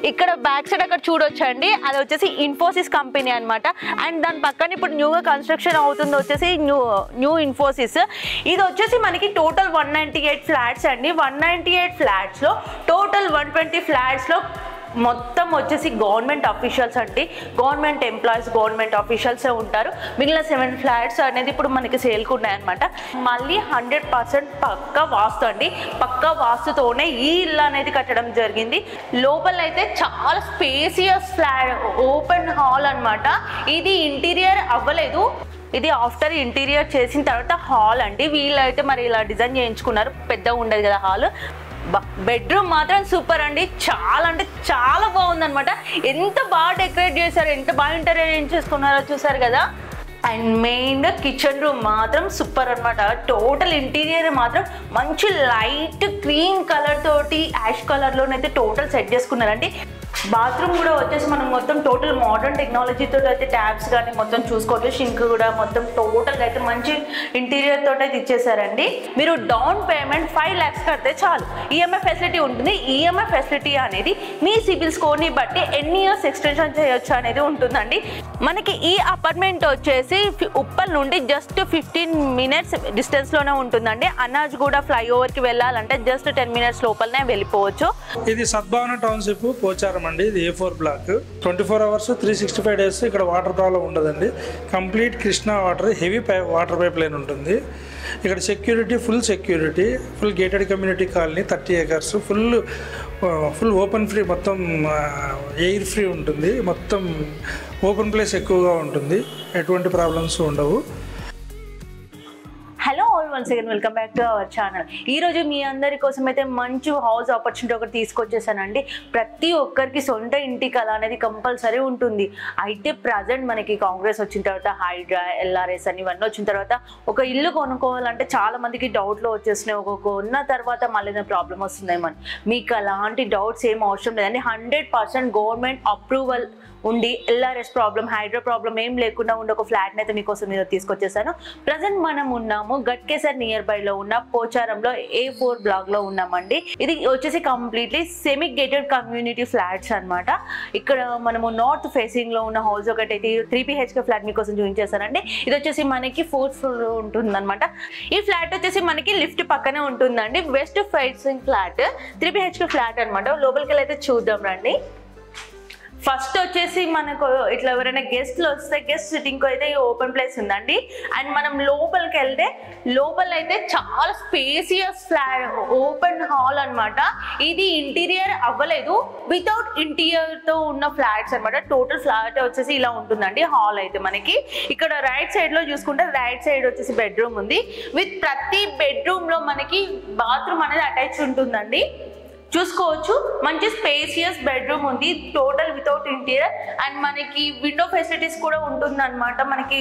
ఇక్కడ back side అక్కడ చూడొచ్చండి, అది వచ్చేసి ఇన్ఫోసిస్ కంపెనీ అనమాట. అండ్ దాని పక్కన ఇప్పుడు న్యూగా కన్స్ట్రక్షన్ అవుతుంది వచ్చేసి న్యూ ఇన్ఫోసిస్. ఇది వచ్చేసి మనకి టోటల్ 198 ఫ్లాట్స్ అండి. 198 ఫ్లాట్స్లో టోటల్ 120 ఫ్లాట్స్లో మొత్తం వచ్చేసి గవర్నమెంట్ అఫీషియల్స్ అండి, గవర్నమెంట్ ఎంప్లాయీస్, గవర్నమెంట్ అఫీషియల్సే ఉంటారు. మిగిలిన 7 ఫ్లాట్స్ అనేది ఇప్పుడు మనకి సేల్కి ఉన్నాయన్నమాట. మళ్ళీ 100% పక్కా వాస్తు అండి, పక్కా వాస్తుతోనే ఈ ఇల్లు అనేది కట్టడం జరిగింది. లోపల అయితే చాలా స్పేసియస్ ఫ్లాట్, ఓపెన్ హాల్ అనమాట. ఇది ఇంటీరియర్ అవ్వలేదు, ఇది ఆఫ్టర్ ఇంటీరియర్ చేసిన తర్వాత హాల్ అండి. వీళ్ళైతే మరి ఇలా డిజైన్ చేయించుకున్నారు, పెద్దగా ఉండదు కదా హాల్. బెడ్రూమ్ మాత్రం సూపర్ అండి, చాలా అంటే చాలా బాగుందన్నమాట. ఎంత బాగా డెకరేట్ చేశారు, ఎంత బాగా ఇంటీరియర్ చేసుకున్నారో చూసారు కదా. అండ్ మెయిన్గా కిచెన్ రూమ్ మాత్రం సూపర్ అనమాట. టోటల్ ఇంటీరియర్ మాత్రం మంచి లైట్ క్రీమ్ కలర్ తోటి యాష్ కలర్లోనైతే టోటల్ సెట్ చేసుకున్నారండి. బాత్రూమ్ కూడా వచ్చేసి మనం మొత్తం టోటల్ మోడర్న్ టెక్నాలజీతో అయితే ట్యాప్స్ కానీ మొత్తం చూసుకోవచ్చు. షింక్ కూడా మొత్తం టోటల్గా అయితే మంచి ఇంటీరియర్ తోటి అయితే ఇచ్చేసారండి. మీరు డౌన్ పేమెంట్ 5 lakhs కడితే చాలు ఈఎంఐ ఫెసిలిటీ ఉంటుంది. ఈఎంఐ ఫెసిలిటీ అనేది మీ సిబిల్ స్కోర్ని బట్టి ఎన్ని ఇయర్స్ ఎక్స్టెన్షన్ చేయొచ్చు అనేది ఉంటుందండి. మనకి ఈ అపార్ట్మెంట్ వచ్చేసి ఉప్పల్ నుండి జస్ట్ 15 minutes డిస్టెన్స్లోనే ఉంటుందండి. అన్నాజ్గూడ ఫ్లైఓవర్కి వెళ్ళాలంటే జస్ట్ 10 minutes లోపలనే వెళ్ళిపోవచ్చు. ఇది సద్భావన టౌన్షిప్ పోచారం అండి. ఇది A4 బ్లాక్, 24 hours 365 days ఇక్కడ వాటర్ ప్రాబ్లం ఉండదండి. Complete Krishna water, heavy water pipe line ఉంటుంది. ఇక్కడ security, full gated community colony, 30 acres, full open free, మొత్తం ఎయిర్ ఫ్రీ ఉంటుంది. మొత్తం ఓపెన్ ప్లేస్ ఎక్కువగా ఉంటుంది, ఎటువంటి ప్రాబ్లమ్స్ ఉండవు. Hello all, once again welcome back to our channel. ఈరోజు మీ అందరి కోసం అయితే మంచి హౌస్ ఆపర్చునిటీ ఒకటి తీసుకొచ్చేసానండి. ప్రతి ఒక్కరికి సొంత ఇంటి కళ అనేది కంపల్సరీ ఉంటుంది. అయితే ప్రజెంట్ మనకి కాంగ్రెస్ వచ్చిన తర్వాత హైడ్రా, LRS అని ఇవన్నీ వచ్చిన తర్వాత ఒక ఇల్లు కొనుక్కోవాలంటే చాలా మందికి డౌట్లో వచ్చేసినాయి. ఒక కొన్న తర్వాత మళ్ళీ ప్రాబ్లం వస్తుందేమని. మీకు అలాంటి డౌట్స్ ఏం అవసరం లేదండి. 100% గవర్నమెంట్ అప్రూవల్ ఉండి LRS ప్రాబ్లం, హైడ్రా ప్రాబ్లం ఏం లేకుండా ఉండి ఒక ఫ్లాట్ని అయితే మీకోసం మీద తీసుకొచ్చేసాను. ప్రజెంట్ మనం ఉన్నాము గట్కేసర్ నియర్ బైలో ఉన్న పోచారంలో A4 బ్లాక్లో ఉన్నామండి. ఇది వచ్చేసి completely semi gated community flats అనమాట. ఇక్కడ మనము నార్త్ ఫేసింగ్లో ఉన్న హౌస్ ఒకటి అయితే 3 BHK ఫ్లాట్ మీకోసం చూపించేసానండి. ఇది వచ్చేసి మనకి 4th floor ఉంటుంది అనమాట. ఈ ఫ్లాట్ వచ్చేసి మనకి లిఫ్ట్ పక్కనే ఉంటుందండి. West facing flat, 3 BHK flat అనమాట. లోపలికి వెళ్ళి అయితే చూద్దాం రండి. ఫస్ట్ వచ్చేసి మనకు ఇట్లా ఎవరైనా గెస్ట్లు వస్తే గెస్ట్ సిట్టింగ్ అయితే ఓపెన్ ప్లేస్ ఉందండి. అండ్ మనం లోపలికి వెళ్తే లోపల అయితే చాలా స్పేసియస్ ఫ్లాట్, ఓపెన్ హాల్ అనమాట. ఇది ఇంటీరియర్ అవ్వలేదు, వితౌట్ ఇంటీరియర్తో ఉన్న ఫ్లాట్స్ అనమాట. టోటల్ ఫ్లాట్ వచ్చేసి ఇలా ఉంటుందండి. హాల్ అయితే మనకి ఇక్కడ రైట్ సైడ్లో చూసుకుంటే రైట్ సైడ్ వచ్చేసి బెడ్రూమ్ ఉంది. విత్ ప్రతి బెడ్రూమ్లో మనకి బాత్రూమ్ అనేది అటాచ్ ఉంటుందండి. చూసుకోవచ్చు, మంచి స్పేసియస్ బెడ్రూమ్ ఉంది, టోటల్ వితౌట్ ఇంటీరియర్. అండ్ మనకి విండో ఫెసిలిటీస్ కూడా ఉంటుంది అనమాట. మనకి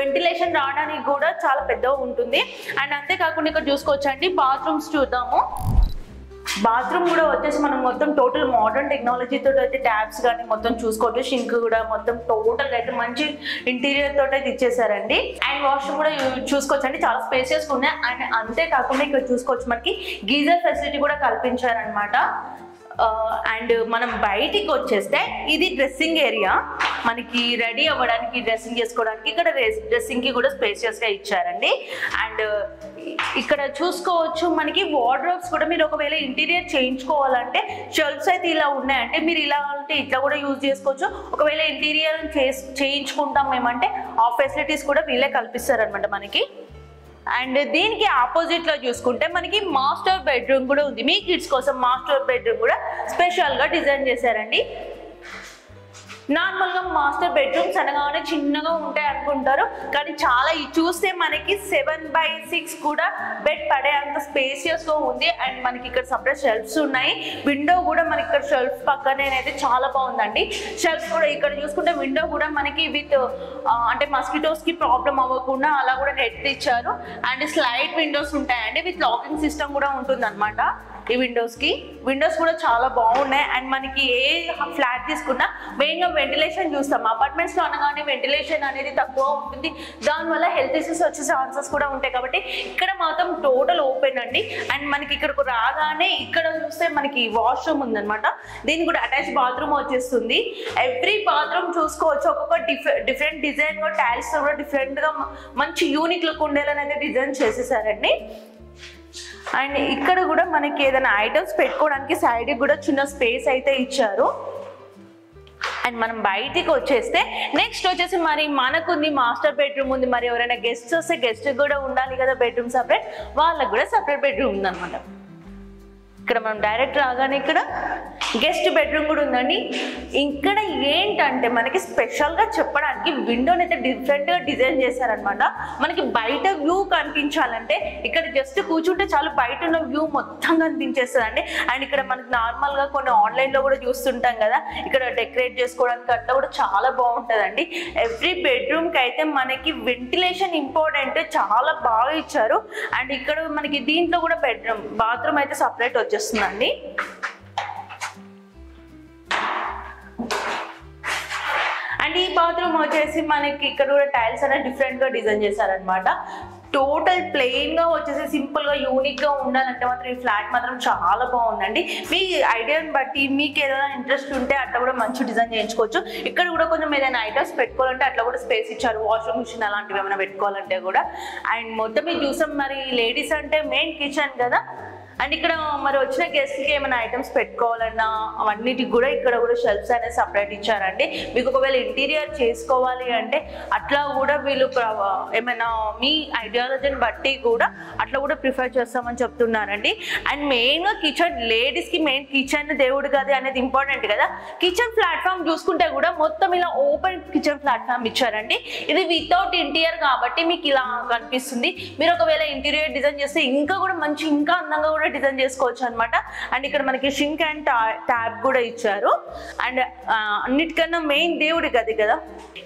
వెంటిలేషన్ రావడానికి కూడా చాలా పెద్దగా ఉంటుంది. అండ్ అంతేకాకుండా ఇక్కడ చూసుకోవచ్చు అండి, బాత్రూమ్స్ చూద్దాము. బాత్రూమ్ కూడా వచ్చేసి మనం మొత్తం టోటల్ మోడర్న్ టెక్నాలజీతో అయితే ట్యాప్స్ కానీ మొత్తం చూసుకోవచ్చు. షింక్ కూడా మొత్తం టోటల్గా అయితే మంచి ఇంటీరియర్ తోటి అయితే ఇచ్చేసారండి. అండ్ వాష్రూమ్ కూడా చూసుకోవచ్చు అండి, చాలా స్పేసియస్గా ఉన్నాయి. అండ్ అంతేకాకుండా ఇక్కడ చూసుకోవచ్చు మనకి గీజర్ ఫెసిలిటీ కూడా కల్పించారనమాట. అండ్ మనం బయటికి వచ్చేస్తే ఇది డ్రెస్సింగ్ ఏరియా. మనకి రెడీ అవ్వడానికి, డ్రెస్సింగ్ చేసుకోవడానికి ఇక్కడ డ్రెస్సింగ్కి కూడా స్పేసియస్గా ఇచ్చారండి. అండ్ ఇక్కడ చూసుకోవచ్చు మనకి వార్డ్రోబ్స్ కూడా, మీరు ఒకవేళ ఇంటీరియర్ చేయించుకోవాలంటే షెల్ఫ్స్ అయితే ఇలా ఉన్నాయంటే మీరు ఇలా అంటే ఇట్లా కూడా యూజ్ చేసుకోవచ్చు. ఒకవేళ ఇంటీరియర్ చేయించుకుంటాం మేమంటే ఆ ఫెసిలిటీస్ కూడా వీళ్ళే కల్పిస్తారనమాట మనకి. అండ్ దీనికి ఆపోజిట్లో చూసుకుంటే మనకి మాస్టర్ బెడ్రూమ్ కూడా ఉంది. మీ కిడ్స్ కోసం మాస్టర్ బెడ్రూమ్ కూడా స్పెషల్గా డిజైన్ చేశారండి. నార్మల్గా మాస్టర్ బెడ్రూమ్స్ అనగానే చిన్నగా ఉంటాయి అనుకుంటారు, కానీ చాలా చూస్తే మనకి 7/6 కూడా బెడ్ పడే అంత స్పేసియస్గా ఉంది. అండ్ మనకి ఇక్కడ సపరేట్ షెల్ఫ్స్ ఉన్నాయి. విండో కూడా మనకి ఇక్కడ షెల్ఫ్ పక్కనే అయితే చాలా బాగుందండి. షెల్ఫ్ కూడా ఇక్కడ చూసుకుంటే విండో కూడా మనకి విత్ అంటే మస్కిటోస్కి ప్రాబ్లం అవ్వకుండా అలా కూడా నెట్ ఇచ్చారు. అండ్ స్లైడ్ విండోస్ ఉంటాయండి, విత్ లాకింగ్ సిస్టమ్ కూడా ఉంటుంది అనమాట. ఈ విండోస్ కూడా చాలా బాగున్నాయి. అండ్ మనకి ఏ ఫ్లాట్ తీసుకున్నా మెయిన్గా వెంటిలేషన్ చూస్తాం. అపార్ట్మెంట్స్లో అనగానే వెంటిలేషన్ అనేది తక్కువ ఉంటుంది, దానివల్ల హెల్త్ ఇష్యూస్ వచ్చే ఛాన్సెస్ కూడా ఉంటాయి. కాబట్టి ఇక్కడ మాత్రం టోటల్ ఓపెన్ అండి. అండ్ మనకి ఇక్కడకు రాగానే ఇక్కడ చూస్తే మనకి వాష్రూమ్ ఉందన్నమాట. దీనికి కూడా అటాచ్ బాత్రూమ్ వచ్చేస్తుంది. ఎవ్రీ బాత్రూమ్ చూసుకోవచ్చు, ఒక్కొక్క డిఫరెంట్ డిజైన్ కూడా టైల్స్ కూడా డిఫరెంట్గా మంచి యూనిక్ లుక్ ఉండేలాని అయితే డిజైన్ చేసేసారండి. అండ్ ఇక్కడ కూడా మనకి ఏదైనా ఐటమ్స్ పెట్టుకోవడానికి సైడ్కి కూడా చిన్న స్పేస్ అయితే ఇచ్చారు. అండ్ మనం బయటికి వచ్చేస్తే నెక్స్ట్ వచ్చేసి మరి మనకుంది మాస్టర్ బెడ్రూమ్ ఉంది. మరి ఎవరైనా గెస్ట్ వస్తే గెస్ట్ కూడా ఉండాలి కదా బెడ్రూమ్ సపరేట్, వాళ్ళకి కూడా సపరేట్ బెడ్రూమ్ ఉందన్నమాట. ఇక్కడ మనం డైరెక్ట్ రాగానే ఇక్కడ గెస్ట్ బెడ్రూమ్ కూడా ఉందండి. ఇక్కడ ఏంటంటే మనకి స్పెషల్గా చెప్పడానికి విండోని అయితే డిఫరెంట్గా డిజైన్ చేశారనమాట. మనకి బయట వ్యూ కనిపించాలంటే ఇక్కడ జస్ట్ కూర్చుంటే చాలు, బయట ఉన్న వ్యూ మొత్తం కనిపించేస్తుందండి. అండ్ ఇక్కడ మనకి నార్మల్గా కొన్ని ఆన్లైన్లో కూడా చూస్తుంటాం కదా, ఇక్కడ డెకరేట్ చేసుకోవడానికి అట్లా కూడా చాలా బాగుంటుందండి. ఎవ్రీ బెడ్రూమ్కి అయితే మనకి వెంటిలేషన్ ఇంపార్టెంట్, చాలా బాగా ఇచ్చారు. అండ్ ఇక్కడ మనకి దీంట్లో కూడా బాత్రూమ్ అయితే సపరేట్ వచ్చేస్తుందండి. అండ్ ఈ బాత్రూమ్ వచ్చేసి మనకి ఇక్కడ కూడా టైల్స్ అనేది డిఫరెంట్గా డిజైన్ చేశారనమాట. టోటల్ ప్లెయిన్గా వచ్చేసి సింపుల్గా యూనిక్గా ఉండాలంటే మాత్రం ఈ ఫ్లాట్ మాత్రం చాలా బాగుందండి. మీ ఐడియాని బట్టి మీకు ఏదైనా ఇంట్రెస్ట్ ఉంటే అట్లా కూడా మంచి డిజైన్ చేయించుకోవచ్చు. ఇక్కడ కూడా కొంచెం ఏదైనా ఐటమ్స్ పెట్టుకోవాలంటే అట్లా కూడా స్పేస్ ఇచ్చారు, వాషింగ్ మిషన్ అలాంటివి ఏమైనా పెట్టుకోవాలంటే కూడా. అండ్ మొత్తం మీరు చూసాం, మరి లేడీస్ అంటే మెయిన్ కిచెన్ కదా. అండ్ ఇక్కడ మరి వచ్చిన గెస్ట్కి ఏమైనా ఐటమ్స్ పెట్టుకోవాలన్నా అవన్నిటికి కూడా ఇక్కడ కూడా షెల్ఫ్స్ అనేది సపరేట్ ఇచ్చారండి. మీకు ఒకవేళ ఇంటీరియర్ చేసుకోవాలి అంటే అట్లా కూడా వీళ్ళు ఏమైనా మీ ఐడియాలజీని బట్టి కూడా అట్లా కూడా ప్రిఫర్ చేస్తామని చెప్తున్నారండి. అండ్ మెయిన్గా కిచెన్, లేడీస్కి మెయిన్ కిచెన్ దేవుడు గది అనేది ఇంపార్టెంట్ కదా. కిచెన్ ప్లాట్ఫామ్ చూసుకుంటే కూడా మొత్తం ఇలా ఓపెన్ కిచెన్ ప్లాట్ఫామ్ ఇచ్చారండి. ఇది వితౌట్ ఇంటీరియర్ కాబట్టి మీకు ఇలా కనిపిస్తుంది. మీరు ఒకవేళ ఇంటీరియర్ డిజైన్ చేస్తే ఇంకా కూడా మంచి, ఇంకా అందంగా కూడా డిజైన్ చేసుకోవచ్చు అనమాట. అండ్ ఇక్కడ మనకి షింక్ అండ్ ట్యాబ్ కూడా ఇచ్చారు. అండ్ అన్నిటికన్నా మెయిన్ దేవుడి గది కదా,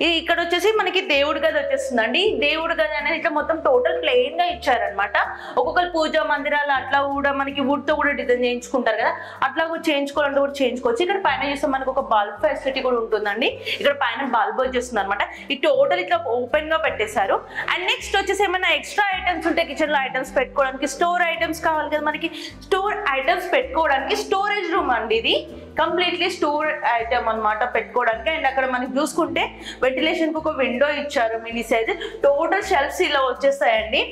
ఇది ఇక్కడ వచ్చేసి మనకి దేవుడి గది వచ్చేస్తుందండి. దేవుడి గది అనేది ఇట్లా మొత్తం టోటల్ ప్లెయిన్ గా ఇచ్చారనమాట. ఒక్కొక్కరు పూజా మందిరాలు అట్లా కూడా మనకి వుడ్ తో కూడా డిజైన్ చేయించుకుంటారు కదా, అట్లా కూడా చేయించుకోవాలంటే కూడా చేయించుకోవచ్చు. ఇక్కడ పైన చూస్తే మనకు ఒక బల్బ్ ఫెసిలిటీ కూడా ఉంటుందండి. ఇక్కడ పైన బల్బ్ వచ్చేస్తుంది అనమాట. ఈ టోటల్ ఇట్లా ఓపెన్ గా పెట్టేశారు. అండ్ నెక్స్ట్ వచ్చేసి ఏమైనా ఎక్స్ట్రా ఐటమ్స్ ఉంటే కిచెన్ లో ఐటమ్స్ పెట్టుకోవడానికి, స్టోర్ ఐటమ్స్ కావాలి కదా మనకి, స్టోర్ ఐటమ్స్ పెట్టుకోవడానికి స్టోరేజ్ రూమ్ అండి. ఇది కంప్లీట్లీ స్టోర్ ఐటమ్ అనమాట పెట్టుకోవడానికి. అండ్ అక్కడ మనకి చూసుకుంటే వెంటిలేషన్కి ఒక విండో ఇచ్చారు, మినీ సైజ్. టోటల్ షెల్ఫ్స్ ఇలా వచ్చేస్తాయండి.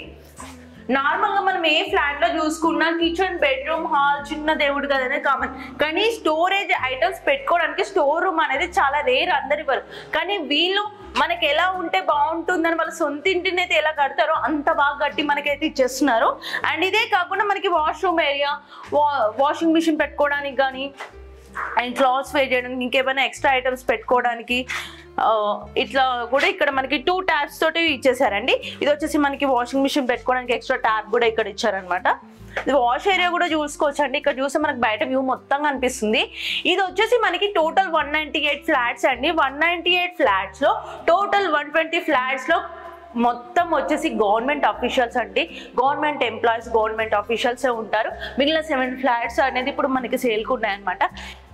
నార్మల్గా మనం ఏ ఫ్లాట్లో చూసుకున్నా కిచెన్, బెడ్రూమ్, హాల్, చిన్న దేవుడు గది అనేది కామన్. కానీ స్టోరేజ్ ఐటమ్స్ పెట్టుకోవడానికి స్టోర్ రూమ్ అనేది చాలా రేర్, అందరి వరకు. కానీ వీళ్ళు మనకి ఎలా ఉంటే బాగుంటుందని వాళ్ళ సొంత ఇంటిని అయితే ఎలా కడతారో అంత బాగా కట్టి మనకైతే ఇచ్చేస్తున్నారు. అండ్ ఇదే కాకుండా మనకి వాష్రూమ్ ఏరియా, వాషింగ్ మిషన్ పెట్టుకోవడానికి కానీ, అండ్ క్లాత్స్ వేర్ చేయడానికి, ఇంకేమైనా ఎక్స్ట్రా ఐటమ్స్ పెట్టుకోవడానికి ఇట్లా కూడా ఇక్కడ మనకి 2 ట్యాబ్స్ తోటి ఇచ్చేసారండి. ఇది వచ్చేసి మనకి వాషింగ్ మిషన్ పెట్టుకోవడానికి ఎక్స్ట్రా ట్యాబ్ కూడా ఇక్కడ ఇచ్చారనమాట. ఇది వాష్ ఏరియా కూడా చూసుకోవచ్చు అండి. ఇక్కడ చూస్తే మనకి బయట వ్యూ మొత్తం కనిపిస్తుంది. ఇది వచ్చేసి మనకి టోటల్ 198 ఫ్లాట్స్ అండి. 198 ఫ్లాట్స్ లో టోటల్ 120 ఫ్లాట్స్ లో మొత్తం వచ్చేసి గవర్నమెంట్ అఫీషియల్స్ అండి, గవర్నమెంట్ ఎంప్లాయీస్, గవర్నమెంట్ అఫీషియల్సే ఉంటారు. మిగిలిన 7 ఫ్లాట్స్ అనేది ఇప్పుడు మనకి సేల్కి ఉన్నాయన్నమాట.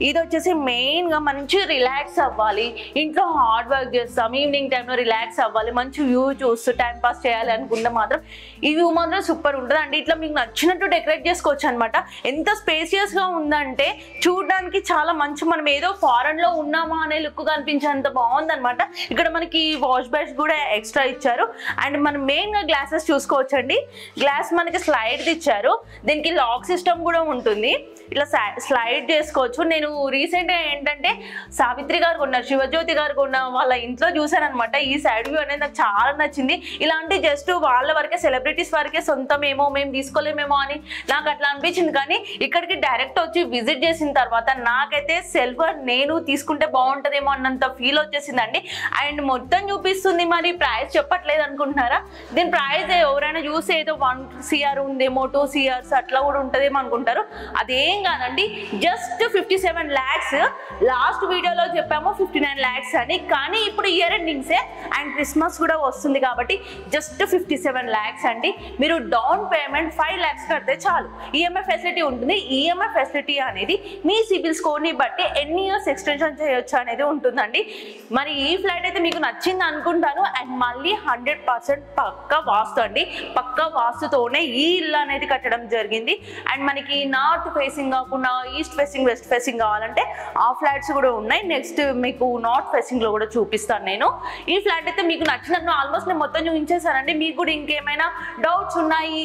ఇది వచ్చేసి మెయిన్గా మంచి రిలాక్స్ అవ్వాలి, ఇంట్లో హార్డ్ వర్క్ చేస్తాం, ఈవినింగ్ టైంలో రిలాక్స్ అవ్వాలి, మంచి వ్యూ చూస్తూ టైం పాస్ చేయాలి అనుకుంటే మాత్రం ఈ వ్యూ మాత్రం సూపర్ ఉంటుంది అండి. ఇట్లా మీకు నచ్చినట్టు డెకరేట్ చేసుకోవచ్చు అనమాట. ఎంత స్పేసియస్గా ఉందంటే చూడడానికి చాలా మంచి, మనం ఏదో ఫారెన్లో ఉన్నామా అనే లుక్ కనిపించేంత బాగుందనమాట. ఇక్కడ మనకి వాష్ బేస్ కూడా ఎక్స్ట్రా ఇచ్చారు. అండ్ మనం మెయిన్గా గ్లాసెస్ చూసుకోవచ్చండి. గ్లాస్ మనకి స్లైడ్ ఇచ్చారు, దీనికి లాక్ సిస్టమ్ కూడా ఉంటుంది, ఇట్లా స్లైడ్ చేసుకోవచ్చు. నేను రీసెంట్గా ఏంటంటే సావిత్రి గారు కొన్నారు, శివజ్యోతి గారు కొన్న వాళ్ళ ఇంట్లో చూసానమాట. ఈ సైడ్ వ్యూ అనేది నాకు చాలా నచ్చింది. ఇలాంటి జస్ట్ వాళ్ళ వరకే, సెలబ్రిటీస్ వరకే సొంతమేమో, మేము తీసుకోలేమేమో అని నాకు అట్లా అనిపించింది. కానీ ఇక్కడికి డైరెక్ట్ వచ్చి విజిట్ చేసిన తర్వాత నాకైతే సెల్ఫ్ నేను తీసుకుంటే బాగుంటుందేమో అన్నంత ఫీల్ వచ్చేసిందండి. అండ్ మొత్తం చూపిస్తుంది. మరి ప్రైస్ చెప్పట్లేదు అనుకుంటున్నారా? దీని ప్రైస్ ఎవరైనా చూసి ఏదో 1 CR ఉందేమో, 2 CRs అట్లా కూడా ఉంటుందేమో అనుకుంటారు. అదేం కాదండి, జస్ట్ 57 57 lakhs. లాస్ట్ వీడియోలో చెప్పాము 59 lakhs అని, కానీ ఇప్పుడు ఇయర్ ఎండింగ్సే అండ్ క్రిస్మస్ కూడా వస్తుంది కాబట్టి జస్ట్ 57 lakhs అండి. మీరు డౌన్ పేమెంట్ 5 lakhs కడితే చాలు. ఈఎంఐ ఫెసిలిటీ ఉంటుంది. ఈఎంఐ ఫెసిలిటీ అనేది మీ సిబిల్ స్కోర్ని బట్టి ఎన్ని ఇయర్స్ ఎక్స్టెన్షన్ చేయొచ్చు అనేది ఉంటుందండి. మరి ఈ ఫ్లాట్ అయితే మీకు నచ్చింది అనుకుంటాను. అండ్ మళ్ళీ 100% పక్కా వాస్తు అండి. పక్కా వాస్తుతోనే ఈ ఇల్లు అనేది కట్టడం జరిగింది. అండ్ మనకి నార్త్ ఫేసింగ్ కాకుండా ఈస్ట్ ఫేసింగ్, వెస్ట్ ఫేసింగ్ కావాలంటే ఆ ఫ్లాట్స్ కూడా ఉన్నాయి. నెక్స్ట్ మీకు నార్త్ ఫేసింగ్ లో కూడా చూపిస్తాను నేను. ఈ ఫ్లాట్ అయితే మీకు నచ్చినట్టు ఆల్మోస్ట్ నేను మొత్తం చూపించేసానండి. మీకు కూడా ఇంకేమైనా డౌట్స్ ఉన్నాయి,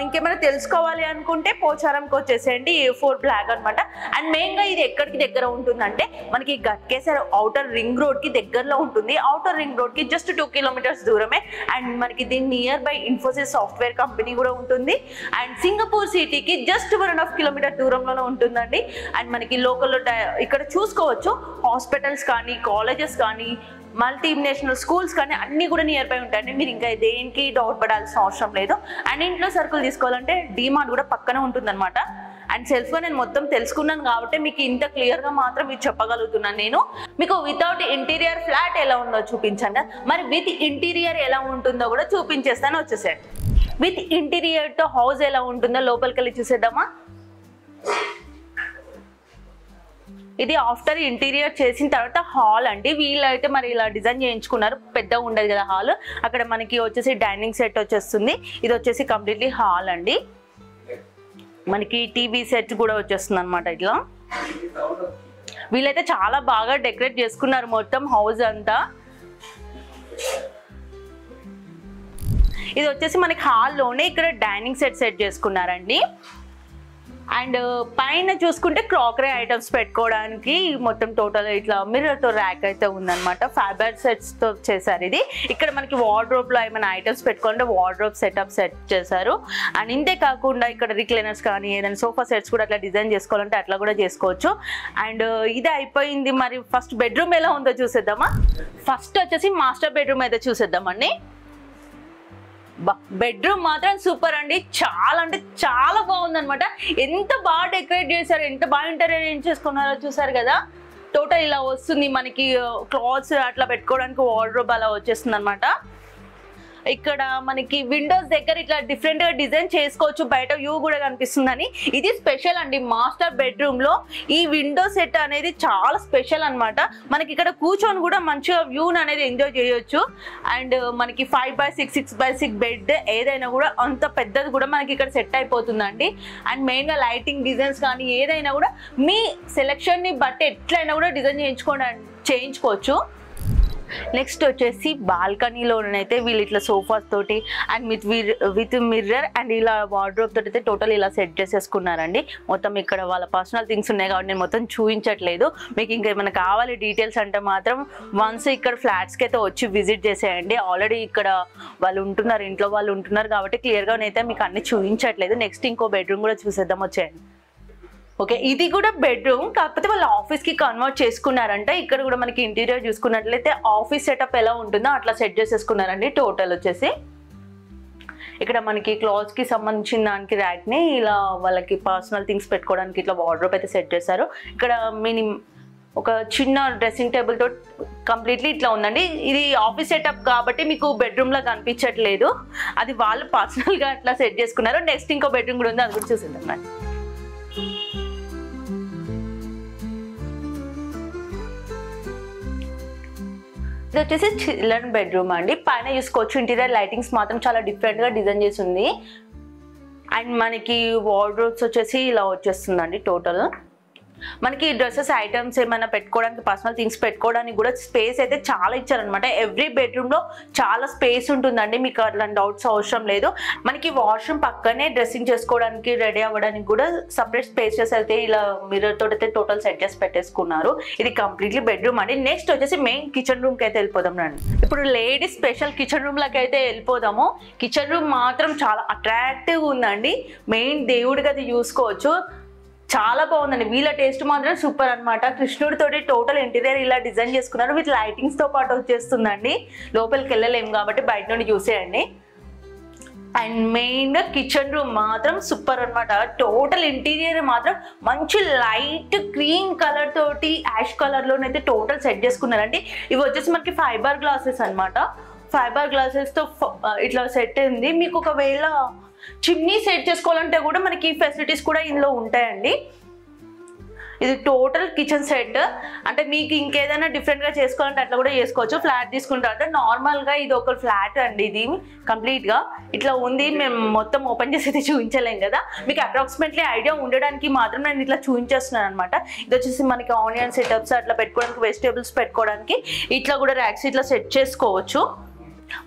ఇంకేమైనా తెలుసుకోవాలి అనుకుంటే పోచారంకి వచ్చేసేయండి. A4 బ్లాక్ అనమాట. అండ్ మెయిన్గా ఇది ఎక్కడికి దగ్గర ఉంటుందంటే మనకి గట్కేసర్ ఔటర్ రింగ్ రోడ్ కి దగ్గరలో ఉంటుంది. ఔటర్ రింగ్ రోడ్ కి జస్ట్ 2 kilometers దూరమే. అండ్ మనకి దీని near by Infosys software company కూడా ఉంటుంది. అండ్ సింగపూర్ సిటీకి జస్ట్ 1.5 kilometer దూరంలోనే ఉంటుందండి. అండ్ మనకి లోకల్లో ఇక్కడ చూసుకోవచ్చు హాస్పిటల్స్ కానీ, కాలేజెస్ కానీ, మల్టీనేషనల్ స్కూల్స్ కానీ అన్నీ కూడా నియర్ బై ఉంటాయండి. మీరు ఇంకా దేనికి డౌట్ పడాల్సిన అవసరం లేదు. అండ్ ఇంట్లో సరుకులు తీసుకోవాలంటే డిమార్ట్ కూడా పక్కనే ఉంటుందన్నమాట. అండ్ సెల్ఫ్గా నేను మొత్తం తెలుసుకున్నాను కాబట్టి మీకు ఇంత క్లియర్గా మాత్రం మీరు చెప్పగలుగుతున్నాను నేను. మీకు వితౌట్ ఇంటీరియర్ ఫ్లాట్ ఎలా ఉందో చూపించండి. మరి విత్ ఇంటీరియర్ ఎలా ఉంటుందో కూడా చూపించేస్తాను. వచ్చేసేయండి. విత్ ఇంటీరియర్తో హౌస్ ఎలా ఉంటుందో లోపలికి వెళ్ళి చూసేద్దామా. ఇది ఆఫ్టర్ ఇంటీరియర్ చేసిన తర్వాత హాల్ అండి. వీళ్ళైతే మరి ఇలా డిజైన్ చేయించుకున్నారు. పెద్దగా ఉండదు కదా హాల్. అక్కడ మనకి వచ్చేసి డైనింగ్ సెట్ వచ్చేస్తుంది. ఇది వచ్చేసి కంప్లీట్లీ హాల్ అండి. మనకి టీవీ సెట్ కూడా వచ్చేస్తుంది అనమాట. ఇట్లా వీళ్ళైతే చాలా బాగా డెకరేట్ చేసుకున్నారు మొత్తం హౌస్ అంతా. ఇది వచ్చేసి మనకి హాల్లోనే ఇక్కడ డైనింగ్ సెట్ చేసుకున్నారండి. అండ్ పైన చూసుకుంటే క్రాకరీ ఐటమ్స్ పెట్టుకోవడానికి మొత్తం టోటల్ ఇట్లా మిర్రర్తో ర్యాక్ అయితే ఉందన్నమాట. ఫైబర్ సెట్స్తో చేశారు ఇది. ఇక్కడ మనకి వార్డ్రోబ్లో ఏమైనా ఐటమ్స్ పెట్టుకోవాలంటే వార్డ్రోబ్ సెట్ చేశారు. అండ్ ఇంతే కాకుండా ఇక్కడ రిక్లైనర్స్ కానీ ఏదైనా సోఫా సెట్స్ కూడా అట్లా డిజైన్ చేసుకోవాలంటే అట్లా కూడా చేసుకోవచ్చు. అండ్ ఇది అయిపోయింది. మరి ఫస్ట్ బెడ్రూమ్ ఎలా ఉందో చూసేద్దామా. ఫస్ట్ వచ్చేసి మాస్టర్ బెడ్రూమ్ అయితే చూసేద్దామండి. బెడ్రూమ్ మాత్రం సూపర్ అండి. చాలా అంటే చాలా బాగుంది అనమాట. ఎంత బాగా డెకరేట్ చేశారు, ఎంత బాగా ఇంటీరియర్ చేసుకున్నారో చూసారు కదా. టోటల్ ఇలా వస్తుంది మనకి. క్లాత్స్ అట్లా పెట్టుకోవడానికి వార్డ్రోబ్ అలా వచ్చేస్తుంది అనమాట. ఇక్కడ మనకి విండోస్ దగ్గర ఇట్లా డిఫరెంట్ గా డిజైన్ చేసుకోవచ్చు. బయట వ్యూ కూడా కనిపిస్తుందని. ఇది స్పెషల్ అండి. మాస్టర్ బెడ్రూమ్ లో ఈ విండో సెట్ అనేది చాలా స్పెషల్ అనమాట. మనకి ఇక్కడ కూర్చొని కూడా మంచిగా వ్యూ అనేది ఎంజాయ్ చేయొచ్చు. అండ్ మనకి 5x6, 6x6 బెడ్ ఏదైనా కూడా అంత పెద్దది కూడా మనకి ఇక్కడ సెట్ అయిపోతుందండి. అండ్ మెయిన్ గా లైటింగ్ డిజైన్స్ కానీ ఏదైనా కూడా మీ సెలెక్షన్ ని బట్టి ఎట్లయినా కూడా డిజైన్ చేయించుకోవచ్చు. నెక్స్ట్ వచ్చేసి బాల్కనీలోనైతే వీళ్ళు ఇట్లా సోఫాస్ తోటి అండ్ విత్ మిర్రర్ అండ్ ఇలా వార్డ్రోబ్ తోటి అయితే టోటల్ ఇలా సెట్ చేసేసుకున్నారండి. మొత్తం ఇక్కడ వాళ్ళ పర్సనల్ థింగ్స్ ఉన్నాయి కాబట్టి నేను మొత్తం చూపించట్లేదు. మీకు ఇంకేమైనా కావాలి డీటెయిల్స్ అంటే మాత్రం వన్స్ ఇక్కడ ఫ్లాట్స్కి అయితే వచ్చి విజిట్ చేసేయండి. ఆల్రెడీ ఇక్కడ వాళ్ళు ఉంటున్నారు, ఇంట్లో వాళ్ళు ఉంటున్నారు కాబట్టి క్లియర్గా అయితే మీకు అన్ని చూపించట్లేదు. నెక్స్ట్ ఇంకో బెడ్రూమ్ కూడా చూసేద్దాం. వచ్చేయండి. ఓకే, ఇది కూడా బెడ్రూమ్, కాకపోతే వాళ్ళు ఆఫీస్కి కన్వర్ట్ చేసుకున్నారంట. ఇక్కడ కూడా మనకి ఇంటీరియర్ చూసుకున్నట్లయితే ఆఫీస్ సెటప్ ఎలా ఉంటుందో అట్లా సెట్ చేసేసుకున్నారండి. టోటల్ వచ్చేసి ఇక్కడ మనకి క్లాత్స్కి సంబంధించిన దానికి ర్యాక్ని ఇలా వాళ్ళకి పర్సనల్ థింగ్స్ పెట్టుకోవడానికి ఇట్లా వార్డ్రోబ్ అయితే సెట్ చేశారు. ఇక్కడ ఒక చిన్న డ్రెస్సింగ్ టేబుల్ తో కంప్లీట్లీ ఇట్లా ఉందండి. ఇది ఆఫీస్ సెటప్ కాబట్టి మీకు బెడ్రూమ్ లా కనిపించట్లేదు. అది వాళ్ళు పర్సనల్ గా అట్లా సెట్ చేసుకున్నారు. నెక్స్ట్ ఇంకో బెడ్రూమ్ కూడా ఉంది, అది కూడా చూసేద్దాం. ఇది వచ్చేసి చిల్డ్రన్ బెడ్రూమ్ అండి. పైన చూసుకోవచ్చు ఇంటీరియర్ లైటింగ్స్ మాత్రం చాలా డిఫరెంట్ గా డిజైన్ చేసి ఉంది. అండ్ మనకి వార్డ్రోబ్స్ వచ్చేసి ఇలా వచ్చేస్తుందండి. టోటల్ మనకి డ్రెస్సెస్ ఐటమ్స్ ఏమైనా పెట్టుకోవడానికి పర్సనల్ థింగ్స్ పెట్టుకోవడానికి కూడా స్పేస్ అయితే చాలా ఇచ్చారనమాట. ఎవ్రీ బెడ్రూమ్ లో చాలా స్పేస్ ఉంటుందండి. మీకు అట్లాంటి డౌట్స్ అవసరం లేదు. మనకి వాష్రూమ్ పక్కనే డ్రెస్సింగ్ చేసుకోవడానికి రెడీ అవ్వడానికి కూడా సపరేట్ స్పేసెస్ అయితే ఇలా మిర్రర్ తోటి అయితే టోటల్ సెట్ చేసి పెట్టేసుకున్నారు. ఇది కంప్లీట్లీ బెడ్రూమ్ అండి. నెక్స్ట్ వచ్చేసి మెయిన్ కిచెన్ రూమ్ కి అయితే వెళ్ళిపోదాం రండి. ఇప్పుడు లేడీస్ స్పెషల్ కిచెన్ రూమ్ లకి అయితే వెళ్ళిపోదాము. కిచెన్ రూమ్ మాత్రం చాలా అట్రాక్టివ్ ఉందండి. మెయిన్ దేవుడి గది చూసుకోవచ్చు, చాలా బాగుందండి. వీళ్ళ టేస్ట్ మాత్రం సూపర్ అనమాట. కృష్ణుడితోటి టోటల్ ఇంటీరియర్ ఇలా డిజైన్ చేసుకున్నారు. విత్ లైటింగ్స్ తో పాటు వచ్చేస్తుందండి. లోపలికి వెళ్ళలేము కాబట్టి బయట నుండి చూసేయండి. అండ్ మెయిన్గా కిచెన్ రూమ్ మాత్రం సూపర్ అనమాట. టోటల్ ఇంటీరియర్ మాత్రం మంచి లైట్ క్రీమ్ కలర్ తోటి యాష్ కలర్లోనైతే టోటల్ సెట్ చేసుకున్నారండి. ఇవి వచ్చేసి మనకి ఫైబర్ గ్లాసెస్ అనమాట. ఫైబర్ గ్లాసెస్తో ఇట్లా సెట్ అయింది. మీకు ఒకవేళ చిమ్నీ సెట్ చేసుకోవాలంటే కూడా మనకి ఈ ఫెసిలిటీస్ కూడా ఇందులో ఉంటాయండి. ఇది టోటల్ కిచెన్ సెట్. అంటే మీకు ఇంకేదైనా డిఫరెంట్గా చేసుకోవాలంటే అట్లా కూడా చేసుకోవచ్చు. ఫ్లాట్ తీసుకుంటారంటే నార్మల్గా ఇది ఒక ఫ్లాట్ అండి. ఇది కంప్లీట్గా ఇట్లా ఉంది. మేము మొత్తం ఓపెన్ చేసి అయితే చూపించలేం కదా, మీకు అప్రాక్సిమేట్లీ ఐడియా ఉండడానికి మాత్రం నేను ఇట్లా చూపించేస్తున్నాను అనమాట. ఇది వచ్చేసి మనకి ఆనియన్ సెటప్స్ అట్లా పెట్టుకోవడానికి, వెజిటేబుల్స్ పెట్టుకోవడానికి ఇట్లా కూడా ర్యాక్స్ ఇట్లా సెట్ చేసుకోవచ్చు.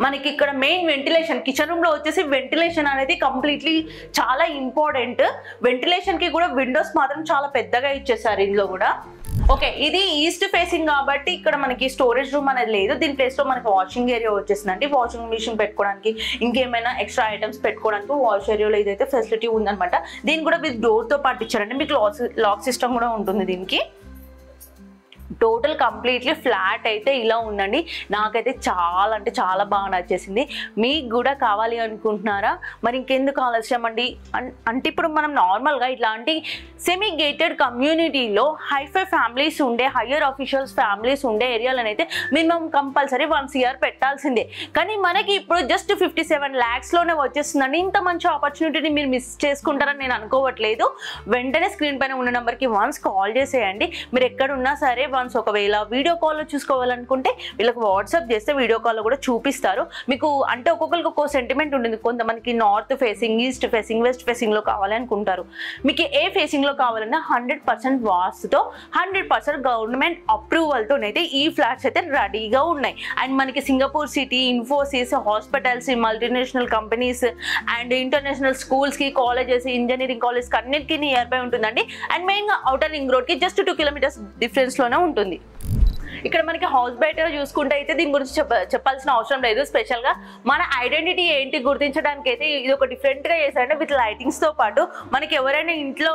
మనకి ఇక్కడ మెయిన్ వెంటిలేషన్, కిచెన్ రూమ్లో వచ్చేసి వెంటిలేషన్ అనేది కంప్లీట్లీ చాలా ఇంపార్టెంట్. వెంటిలేషన్కి కూడా విండోస్ మాత్రం చాలా పెద్దగా ఇచ్చేసారు ఇందులో కూడా. ఓకే, ఇది ఈస్ట్ ఫేసింగ్ కాబట్టి ఇక్కడ మనకి స్టోరేజ్ రూమ్ అనేది లేదు. దీని ప్లేస్లో మనకి వాషింగ్ ఏరియా వచ్చేసిందండి. వాషింగ్ మిషన్ పెట్టుకోవడానికి, ఇంకేమైనా ఎక్స్ట్రా ఐటమ్స్ పెట్టుకోవడానికి వాష్ ఏరియాలో ఇదైతే ఫెసిలిటీ ఉందన్నమాట. దీన్ని కూడా విత్ డోర్తో పాటు ఇచ్చారండి. మీకు లాక్ సిస్టమ్ కూడా ఉంటుంది దీనికి. టోటల్ కంప్లీట్లీ ఫ్లాట్ అయితే ఇలా ఉందండి. నాకైతే చాలా అంటే చాలా బాగా నచ్చేసింది. మీకు కూడా కావాలి అనుకుంటున్నారా? మరి ఇంకెందుకు ఆలస్యం అండి. అంటే ఇప్పుడు మనం నార్మల్గా ఇట్లాంటి సెమీ గేటెడ్ కమ్యూనిటీలో హైఫై ఫ్యామిలీస్ ఉండే, హయ్యర్ ఆఫీషియల్స్ ఫ్యామిలీస్ ఉండే ఏరియాలనైతే మినిమం కంపల్సరీ 1 year పెట్టాల్సిందే. కానీ మనకి ఇప్పుడు జస్ట్ 57 lakhsలోనే వచ్చేస్తుందండి. ఇంత మంచి ఆపర్చునిటీని మీరు మిస్ చేసుకుంటారని నేను అనుకోవట్లేదు. వెంటనే స్క్రీన్ పైన ఉన్న నెంబర్కి వన్స్ కాల్ చేసేయండి. మీరు ఎక్కడున్నా సరే ఒకవేళ వీడియో కాల్లో చూసుకోవాలనుకుంటే వీళ్ళకి వాట్సాప్ చేస్తే వీడియో కాల్లో కూడా చూపిస్తారు. మీకు అంటే ఒక్కొక్కరికి ఒక్కో సెంటిమెంట్ ఉంటుంది. కొంతమందికి north facing, east facing, west ఫేసింగ్లో కావాలి అనుకుంటారు. మీకు ఏ ఫేసింగ్లో కావాలన్నా 100% వాస్తుతో 100% గవర్నమెంట్ అప్రూవల్తోనైతే ఈ ఫ్లాట్స్ అయితే రెడీగా ఉన్నాయి. అండ్ మనకి Singapore city, Infosys, hospitals, multinational companies and international స్కూల్స్కి, కాలేజెస్, ఇంజనీరింగ్ కాలేజ్కి అన్నిటికీ నియర్ బై ఉంటుందండి. అండ్ మెయిన్గా అవుటర్ రింగ్ రోడ్కి జస్ట్ 2 kilometers డిఫరెన్స్లోనే ఉంటుంది. ఇక్కడ మనకి హౌస్ బయట చూసుకుంటే అయితే దీని గురించి చెప్పాల్సిన అవసరం లేదు. స్పెషల్గా మన ఐడెంటిటీ ఏంటి గుర్తించడానికి అయితే ఇది ఒక డిఫరెంట్గా చేశారంటే విత్ లైటింగ్స్తో పాటు మనకి ఎవరైనా ఇంట్లో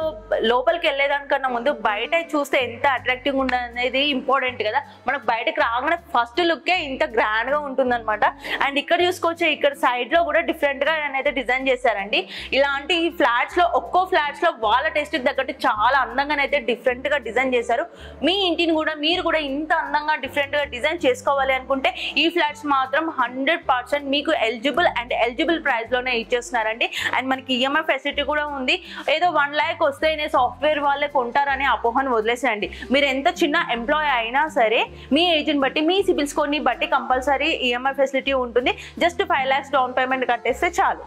లోపలికి వెళ్ళేదానికన్నా ముందు బయట చూస్తే ఎంత అట్రాక్టివ్గా ఉండనేది ఇంపార్టెంట్ కదా. మనకు బయటకు రాగానే ఫస్ట్ లుక్కే ఇంత గ్రాండ్గా ఉంటుందన్నమాట. అండ్ ఇక్కడ చూసుకోవచ్చు, ఇక్కడ సైడ్లో కూడా డిఫరెంట్గా అయితే డిజైన్ చేశారండి. ఇలాంటి ఫ్లాట్స్లో ఒక్కో ఫ్లాట్స్లో వాళ్ళ టేస్ట్కి తగ్గట్టు చాలా అందంగానైతే డిఫరెంట్గా డిజైన్ చేశారు. మీ ఇంటిని కూడా మీరు కూడా ఇంత అందంగా డిఫరెంట్గా డిజైన్ చేసుకోవాలి అనుకుంటే ఈ ఫ్లాట్స్ మాత్రం 100% మీకు ఎలిజిబుల్ ప్రైస్లోనే ఇచ్చేస్తున్నారండి. అండ్ మనకి ఈఎంఐ ఫెసిలిటీ కూడా ఉంది. ఏదో 1 lakh వస్తేనే సాఫ్ట్వేర్ వాళ్ళే కొంటారనే అపోహను వదిలేసేయండి. మీరు ఎంత చిన్న ఎంప్లాయీ అయినా సరే మీ ఏజ్ని బట్టి, మీ సిబిల్ స్కోర్ని బట్టి కంపల్సరీ ఈఎంఐ ఫెసిలిటీ ఉంటుంది. జస్ట్ 5 lakhs డౌన్ పేమెంట్ కట్టేస్తే చాలు.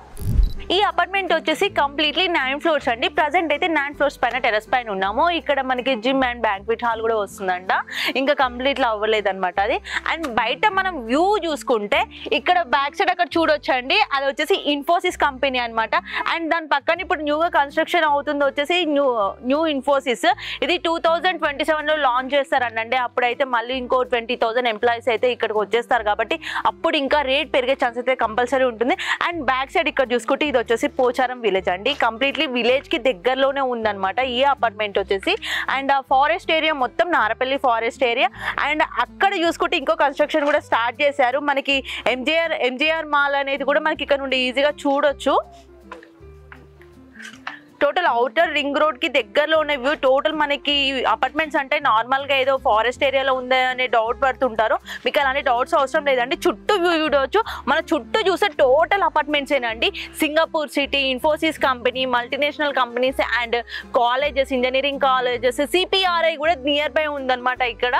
ఈ అపార్ట్మెంట్ వచ్చేసి కంప్లీట్లీ 9 floors అండి. ప్రజెంట్ అయితే 9 floors పైన టెరస్ పైన ఉన్నాము. ఇక్కడ మనకి జిమ్ అండ్ బ్యాంక్వెట్ హాల్ కూడా వస్తుందంట. ఇంకా కంప్లీట్గా అవ్వలేదు అనమాట అది. అండ్ బయట మనం వ్యూ చూసుకుంటే ఇక్కడ బ్యాక్ సైడ్ అక్కడ చూడొచ్చండి, అది వచ్చేసి ఇన్ఫోసిస్ కంపెనీ అనమాట. అండ్ దాని పక్కన ఇప్పుడు న్యూగా కన్స్ట్రక్షన్ అవుతుంది వచ్చేసి న్యూ ఇన్ఫోసిస్. ఇది 2027లో లాంచ్ చేస్తారండి. అప్పుడైతే మళ్ళీ ఇంకో 20,000 ఎంప్లాయీస్ అయితే ఇక్కడికి వచ్చేస్తారు కాబట్టి అప్పుడు ఇంకా రేట్ పెరిగే ఛాన్స్ అయితే కంపల్సరీ ఉంటుంది. అండ్ బ్యాక్ సైడ్ ఇక్కడ చూసుకుంటే ఇది వచ్చేసి పోచారం విలేజ్ అండి. కంప్లీట్లీ విలేజ్ కి దగ్గరలోనే ఉందన్నమాట ఈ అపార్ట్మెంట్ వచ్చేసి. అండ్ ఆ ఫారెస్ట్ ఏరియా మొత్తం నారపల్లి ఫారెస్ట్ ఏరియా. అండ్ అక్కడ చూసుకుంటే ఇంకో కన్స్ట్రక్షన్ కూడా స్టార్ట్ చేశారు. మనకి ఎంజేఆర్ మాల్ అనేది కూడా మనకి ఇక్కడ నుండి ఈజీగా చూడొచ్చు. టోటల్ అవుటర్ రింగ్ రోడ్ కి దగ్గరలో ఉన్న వ్యూ. టోటల్ మనకి అపార్ట్మెంట్స్ అంటే నార్మల్ గా ఏదో ఫారెస్ట్ ఏరియాలో ఉందనే డౌట్ పడుతుంటారు. మీకు అలాంటి డౌట్స్ అవసరం లేదండి. చుట్టూ వ్యూ చూడవచ్చు. మన చుట్టూ చూస్తే టోటల్ అపార్ట్మెంట్స్ ఏనండి. Singapore city, Infosys company, multinational companies and colleges, engineering colleges, CPRI కూడా నియర్ బై ఉందన్నమాట ఇక్కడ.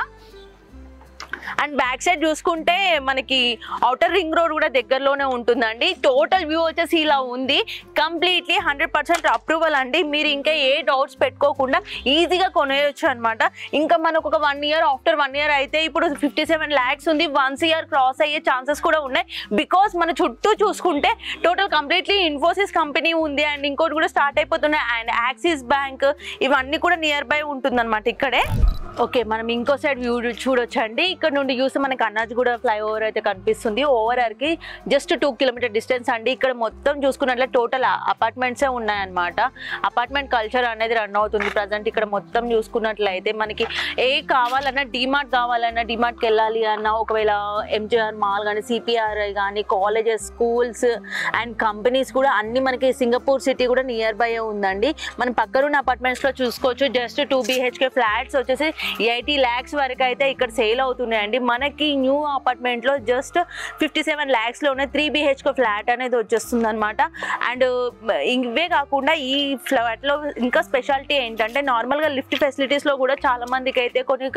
అండ్ బ్యాక్ సైడ్ చూసుకుంటే మనకి అవుటర్ రింగ్ రోడ్ కూడా దగ్గరలోనే ఉంటుందండి. టోటల్ వ్యూ వచ్చేసి ఇలా ఉంది. కంప్లీట్లీ 100% అప్రూవల్ అండి. మీరు ఇంకా ఏ డౌట్స్ పెట్టుకోకుండా ఈజీగా కొనేయచ్చు అనమాట. ఇంకా మనకు ఒక 1 year, ఆఫ్టర్ 1 year అయితే ఇప్పుడు 57 lakhs ఉంది. 1 year క్రాస్ అయ్యే ఛాన్సెస్ కూడా ఉన్నాయి. బికాస్ మన చుట్టూ చూసుకుంటే టోటల్ కంప్లీట్లీ ఇన్ఫోసిస్ కంపెనీ ఉంది. అండ్ ఇంకోటి కూడా స్టార్ట్ అయిపోతున్నాయి. అండ్ యాక్సిస్ బ్యాంక్, ఇవన్నీ కూడా నియర్ బై ఉంటుందన్నమాట ఇక్కడే. ఓకే, మనం ఇంకో సైడ్ వ్యూ చూడొచ్చండి. ఇక్కడ నుండి చూస్తే మనకి అన్నాజ్గూడ ఫ్లైఓవర్ అయితే కనిపిస్తుంది. ఓవరాల్కి జస్ట్ 2 కిలోమీటర్ డిస్టెన్స్ అండి. ఇక్కడ మొత్తం చూసుకున్నట్లే టోటల్ అపార్ట్మెంట్సే ఉన్నాయన్నమాట. అపార్ట్మెంట్ కల్చర్ అనేది రన్ అవుతుంది ప్రజెంట్. ఇక్కడ మొత్తం చూసుకున్నట్లయితే మనకి కావాలన్నా డిమార్ట్ కావాలన్నా డిమార్ట్కి వెళ్ళాలి అన్న, ఒకవేళ ఎంజీఆర్ మాల్ కానీ సిపిఆర్ఐ కానీ కాలేజెస్, స్కూల్స్ అండ్ కంపెనీస్ కూడా అన్ని మనకి సింగపూర్ సిటీ కూడా నియర్ బై ఉందండి. మనం పక్కనున్న అపార్ట్మెంట్స్లో చూసుకోవచ్చు. జస్ట్ 2 BHK ఫ్లాట్స్ వచ్చేసి 80 lakhs వరకు అయితే ఇక్కడ సేల్ అవుతున్నాయండి. మనకి న్యూ అపార్ట్మెంట్లో జస్ట్ 57 lakhsలోనే 3 BHK ఫ్లాట్ అనేది వచ్చేస్తుంది అనమాట. అండ్ ఇవే కాకుండా ఈ ఫ్లాట్లో ఇంకా స్పెషాలిటీ ఏంటంటే నార్మల్గా లిఫ్ట్ ఫెసిలిటీస్లో కూడా చాలా మందికి అయితే కొన్ని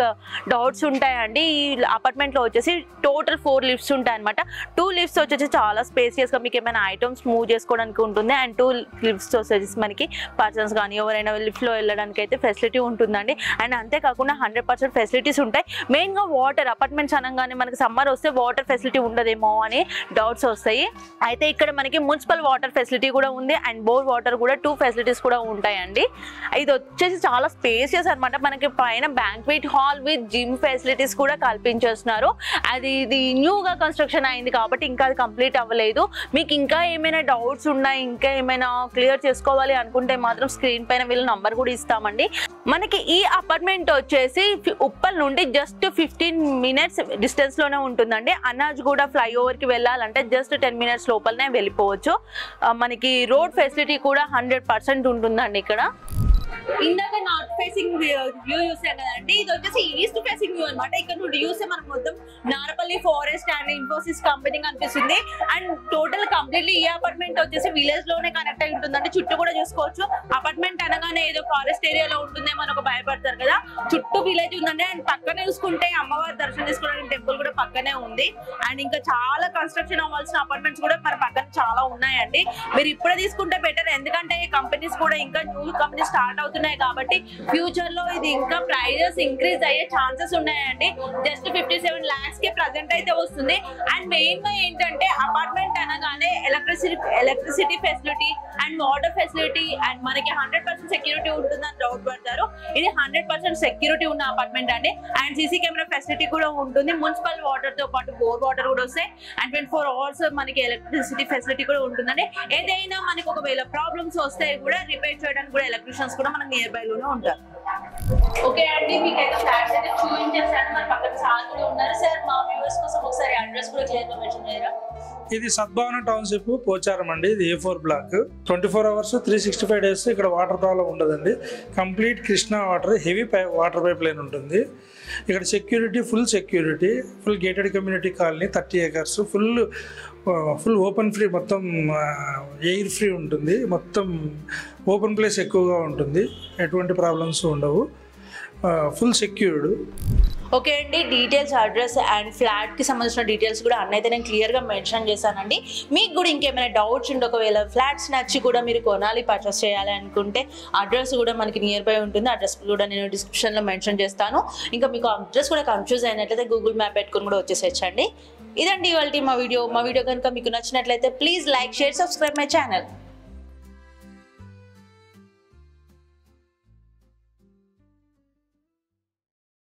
డౌట్స్ ఉంటాయండి. ఈ అపార్ట్మెంట్లో వచ్చేసి టోటల్ 4 లిఫ్ట్స్ ఉంటాయి అనమాట. 2 లిఫ్ట్స్ వచ్చేసి చాలా స్పేసియస్గా మీకు ఏమైనా ఐటమ్స్ మూవ్ చేసుకోవడానికి ఉంటుంది. అండ్ 2 లిఫ్ట్స్ వచ్చేసి మనకి పర్సన్స్ కానీ ఎవరైనా లిఫ్ట్లో వెళ్ళడానికి అయితే ఫెసిలిటీ ఉంటుందండి. అండ్ అంతేకాకుండా 100% ఫెసిలిటీస్ ఉంటాయి. మెయిన్గా వాటర్, అపార్ట్మెంట్స్ అనగానే మనకి సమ్మర్ వస్తే వాటర్ ఫెసిలిటీ ఉండదేమో అని డౌట్స్ వస్తాయి. అయితే ఇక్కడ మనకి మున్సిపల్ వాటర్ ఫెసిలిటీ కూడా ఉంది అండ్ బోర్ వాటర్ కూడా 2 ఫెసిలిటీస్ కూడా ఉంటాయండి. ఇది వచ్చేసి చాలా స్పేసియస్ అనమాట. మనకి పైన banquet hall with gym facilities కూడా కల్పించేస్తున్నారు. ఇది న్యూగా కన్స్ట్రక్షన్ అయింది కాబట్టి ఇంకా అది కంప్లీట్ అవ్వలేదు. మీకు ఇంకా ఏమైనా డౌట్స్ ఉన్నాయి, ఇంకా ఏమైనా క్లియర్ చేసుకోవాలి అనుకుంటే మాత్రం స్క్రీన్ పైన వీళ్ళ నంబర్ కూడా ఇస్తామండి. మనకి ఈ అపార్ట్మెంట్ వచ్చేసి ఉప్పల్ నుండి జస్ట్ 15 minutes డిస్టెన్స్లోనే ఉంటుందండి. అన్నాజ్గూడ ఫ్లైఓవర్కి వెళ్ళాలంటే జస్ట్ 10 minutes లోపలనే వెళ్ళిపోవచ్చు. మనకి రోడ్ ఫెసిలిటీ కూడా 100% ఉంటుందండి ఇక్కడ. ఇందాక నార్త్ ఫేసింగ్ వ్యూ చూసాం కదండి, ఇది వచ్చేసి ఈస్ట్ ఫేసింగ్ వ్యూ అనమాట. ఇక్కడ నుండి చూస్తే మనకు మొత్తం Narapally forest and Infosys company కనిపిస్తుంది. అండ్ టోటల్ కంప్లీట్లీ ఈ అపార్ట్మెంట్ వచ్చేసి విలేజ్ లోనే కనెక్ట్ అయి ఉంటుందండి. చుట్టూ కూడా చూసుకోవచ్చు. అపార్ట్మెంట్ అనగానే ఏదో ఫారెస్ట్ ఏరియాలో ఉంటుందేమో అని ఒక భయపడతారు కదా, చుట్టూ విలేజ్ ఉందండి. అండ్ పక్కనే చూసుకుంటే అమ్మవారి దర్శనం చేసుకోవడానికి టెంపుల్ కూడా పక్కనే ఉంది. అండ్ ఇంకా చాలా కన్స్ట్రక్షన్ అవ్వాల్సిన అపార్ట్మెంట్స్ కూడా మన పక్కన చాలా ఉన్నాయండి. మీరు ఇప్పుడే తీసుకుంటే బెటర్, ఎందుకంటే కంపెనీస్ కూడా ఇంకా న్యూ కంపెనీస్ స్టార్ట్ అవుతున్నాయి కాబట్టి ఫ్యూచర్ లో ఇది ఇంకా ప్రైజెస్ ఇంక్రీజ్ అయ్యే ఛాన్సెస్ ఉన్నాయండి. జస్ట్ 57 lakhs కి ప్రజెంట్ అయితే వస్తుంది. అండ్ మెయిన్ గా ఏంటంటే అపార్ట్మెంట్ అనగానే electricity facility and water facility and మనకి 100% సెక్యూరిటీ ఉంటుందని డౌట్ పడతారు. ఇది 100% సెక్యూరిటీ ఉన్న అపార్ట్మెంట్ అండి. అండ్ సీసీ కెమెరా ఫెసిలిటీ కూడా ఉంటుంది. మున్సిపల్ వాటర్ తో పాటు బోర్ వాటర్ కూడా వస్తాయి. అండ్ 24 hours మనకి ఎలక్ట్రిసిటీ ఫెసిలిటీ కూడా ఉంటుందండి. ఏదైనా మనకి ఒకవేళ ప్రాబ్లమ్స్ వస్తే కూడా రిపేర్ చేయడానికి కూడా ఎలక్ట్రీషియన్స్ కూడా మనకి నియర్ బై లోనే ఉంటారు. ఓకే అండి, మీకైతే ఫ్లాట్స్ అయితే చూపించేసాను. మన పక్కన సార్ కూడా ఉన్నారు. సార్ మా వ్యూవర్స్ కోసం ఒకసారి అడ్రస్ కూడా క్లియర్ గా మెన్షన్ చేయరా? ఇది సద్భావన టౌన్షిప్ పోచారం అండి. ఇది A4 బ్లాక్. 24 hours 365 days ఇక్కడ వాటర్ ప్రాబ్లం ఉండదండి. Complete Krishna water, heavy water pipe line ఉంటుంది. ఇక్కడ security, full gated community colony, 30 acres, full open free, మొత్తం ఎయిర్ ఫ్రీ ఉంటుంది. మొత్తం ఓపెన్ ప్లేస్ ఎక్కువగా ఉంటుంది. ఎటువంటి ప్రాబ్లమ్స్ ఉండవు. Full secured. ఓకే అండి, డీటెయిల్స్, అడ్రస్ అండ్ ఫ్లాట్కి సంబంధించిన డీటెయిల్స్ కూడా అన్నైతే నేను క్లియర్గా మెన్షన్ చేశానండి. మీకు కూడా ఇంకేమైనా డౌట్స్ ఉంటే, ఒకవేళ ఫ్లాట్స్ నచ్చి కూడా మీరు కొనాలి, పర్చేస్ చేయాలి అనుకుంటే అడ్రస్ కూడా మనకి నియర్ బై ఉంటుంది. అడ్రస్ కూడా నేను డిస్క్రిప్షన్లో మెన్షన్ చేస్తాను. ఇంకా మీకు అడ్రస్ కూడా కన్ఫ్యూజ్ అయినట్లయితే గూగుల్ మ్యాప్ పెట్టుకుని కూడా వచ్చేసేయచ్చండి. ఇదండి ఇవాళ మా వీడియో కనుక మీకు నచ్చినట్లయితే please like, share, subscribe my channel.